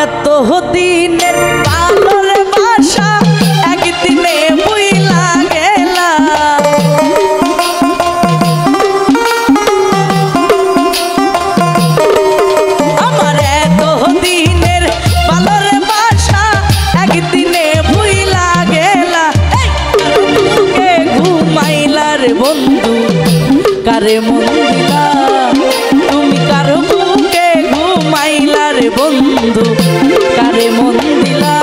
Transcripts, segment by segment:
এত দিনের আলোর বাসা একদিনে বুইলা গেলা। আমার এত দিনের আলোর বাসা একদিনে বুইলা গেলা। বুকে ঘুমাইলার বন্ধু কারে মন দিলা, তুমি কার বুকে ঘুমাইলার বন্ধু কারে মন দিলা।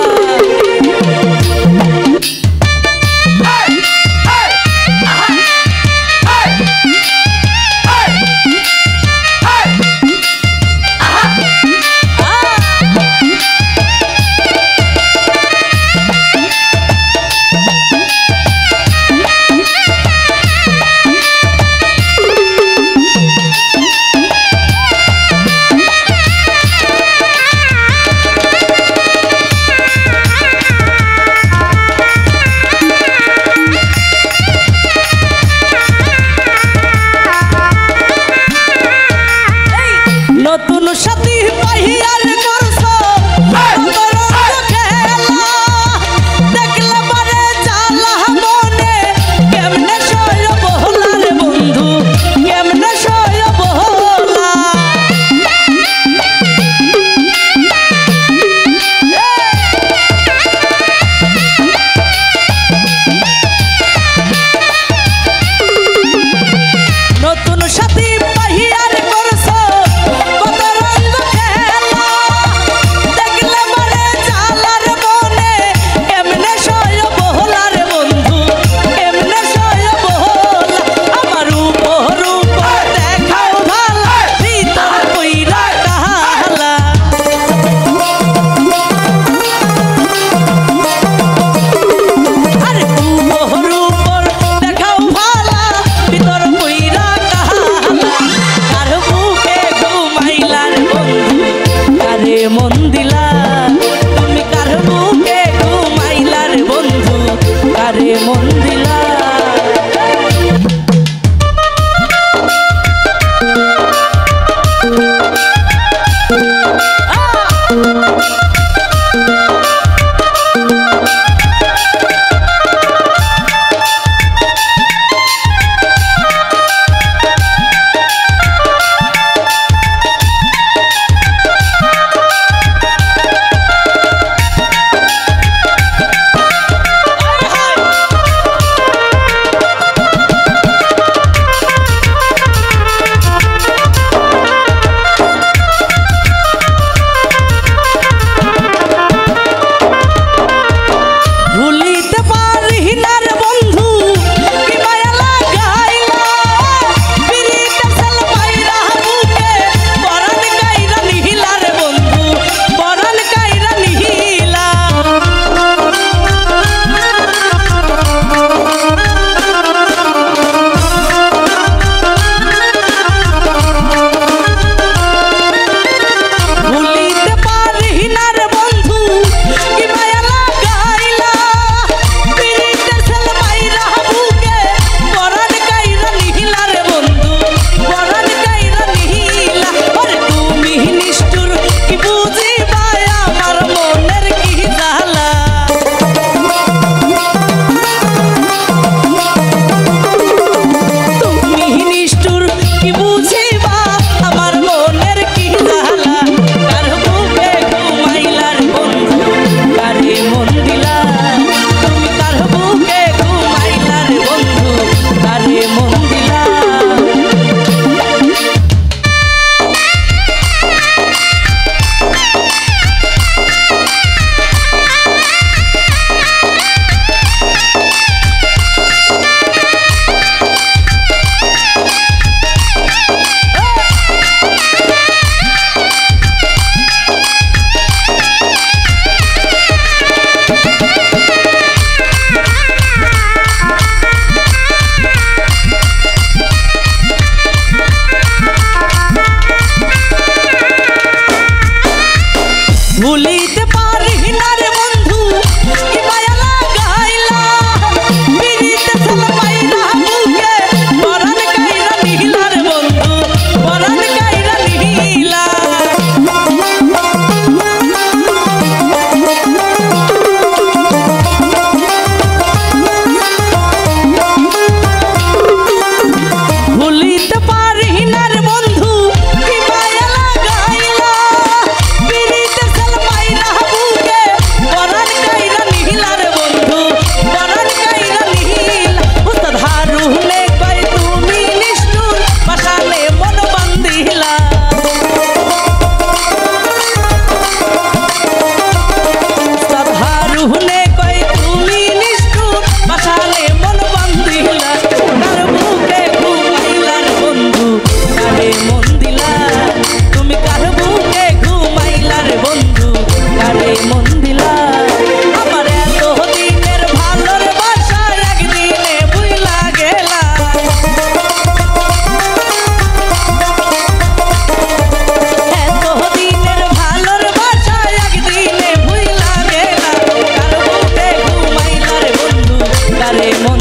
নতুন সাথী পাইয়ার করছো খেলা, দেখলে পারে জ্বালা মনে কেমনে সয় বহলার বন্ধু কেমনে সয় বহলা। নতুন সাথী পাইয়ার করছো মন দিলা, তুমি কার বুকে ঘুমাইলার বন্ধু কারে মন দিলা। ভুলিতে পারি না রে বন্ধু কি মায়া লাগাইলা, পিরিতে চল মাইরা বুকে পরাণ কাইরা নিহিলা রে বন্ধু পরাণ কাইরা নিহিলা। আমারে